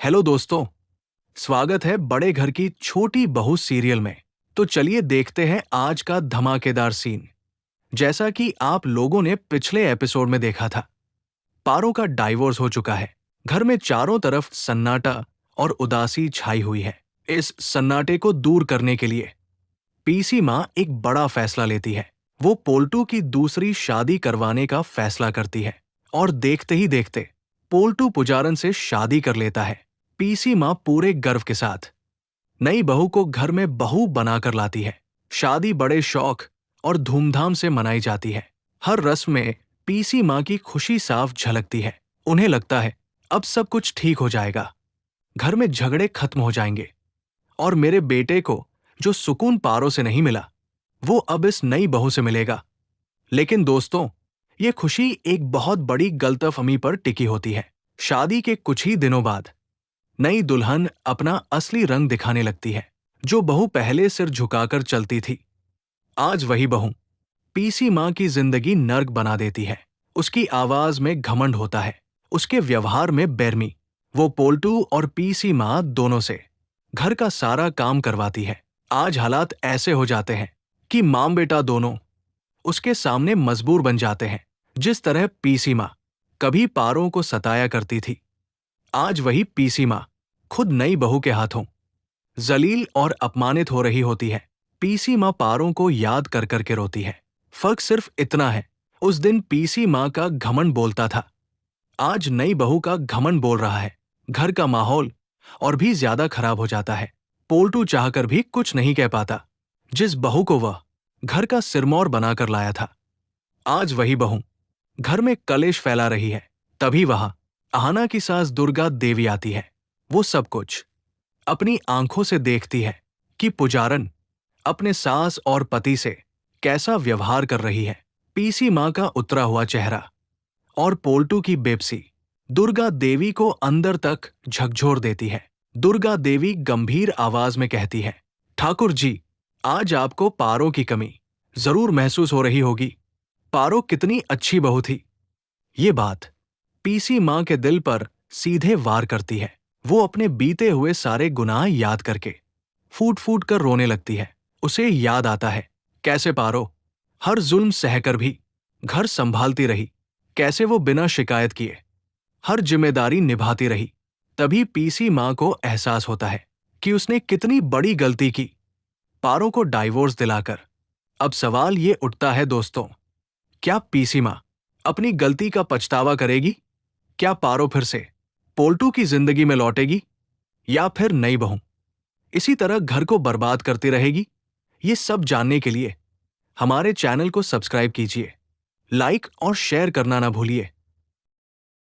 Hello दोस्तों, स्वागत है बड़े घर की छोटी बहू सीरियल में। तो चलिए देखते हैं आज का धमाकेदार सीन। जैसा कि आप लोगों ने पिछले एपिसोड में देखा था, पारो का डाइवोर्स हो चुका है। घर में चारों तरफ सन्नाटा और उदासी छाई हुई है। इस सन्नाटे को दूर करने के लिए पीसी माँ एक बड़ा फैसला लेती है। वो पोल्टू की दूसरी शादी करवाने का फैसला करती है और देखते ही देखते पोल्टू पुजारन से शादी कर लेता है। पीसी माँ पूरे गर्व के साथ नई बहू को घर में बहू बनाकर लाती है। शादी बड़े शौक और धूमधाम से मनाई जाती है। हर रस्म में पीसी माँ की खुशी साफ झलकती है। उन्हें लगता है अब सब कुछ ठीक हो जाएगा, घर में झगड़े खत्म हो जाएंगे और मेरे बेटे को जो सुकून पारो से नहीं मिला वो अब इस नई बहू से मिलेगा। लेकिन दोस्तों, ये खुशी एक बहुत बड़ी गलतफहमी पर टिकी होती है। शादी के कुछ ही दिनों बाद नई दुल्हन अपना असली रंग दिखाने लगती है। जो बहू पहले सिर झुकाकर चलती थी, आज वही बहू पीसी माँ की जिंदगी नर्क बना देती है। उसकी आवाज में घमंड होता है, उसके व्यवहार में बेरमी। वो पोल्टू और पीसी माँ दोनों से घर का सारा काम करवाती है। आज हालात ऐसे हो जाते हैं कि माँ बेटा दोनों उसके सामने मजबूर बन जाते हैं। जिस तरह पीसी माँ कभी पारों को सताया करती थी, आज वही पीसी माँ खुद नई बहू के हाथों जलील और अपमानित हो रही होती है। पीसी माँ पारों को याद कर कर के रोती है। फर्क सिर्फ इतना है, उस दिन पीसी माँ का घमंड बोलता था, आज नई बहू का घमंड बोल रहा है। घर का माहौल और भी ज्यादा खराब हो जाता है। पोल्टू चाहकर भी कुछ नहीं कह पाता। जिस बहू को वह घर का सिरमौर बनाकर लाया था, आज वही बहू घर में कलेश फैला रही है। तभी वहां आहना की सास दुर्गा देवी आती है। वो सब कुछ अपनी आंखों से देखती है कि पुजारन अपने सास और पति से कैसा व्यवहार कर रही है। पीसी माँ का उतरा हुआ चेहरा और पोल्टू की बेबसी दुर्गा देवी को अंदर तक झकझोर देती है। दुर्गा देवी गंभीर आवाज में कहती है, ठाकुर जी, आज आपको पारो की कमी जरूर महसूस हो रही होगी। पारो कितनी अच्छी बहू थी। ये बात पीसी माँ के दिल पर सीधे वार करती है। वो अपने बीते हुए सारे गुनाह याद करके फूट फूट कर रोने लगती है। उसे याद आता है कैसे पारो हर जुल्म सहकर भी घर संभालती रही, कैसे वो बिना शिकायत किए हर जिम्मेदारी निभाती रही। तभी पीसी माँ को एहसास होता है कि उसने कितनी बड़ी गलती की, पारो को डाइवोर्स दिलाकर। अब सवाल ये उठता है दोस्तों, क्या पीसी माँ अपनी गलती का पछतावा करेगी? क्या पारो फिर से पोल्टू की जिंदगी में लौटेगी या फिर नई बहू इसी तरह घर को बर्बाद करती रहेगी? ये सब जानने के लिए हमारे चैनल को सब्सक्राइब कीजिए, लाइक और शेयर करना ना भूलिए।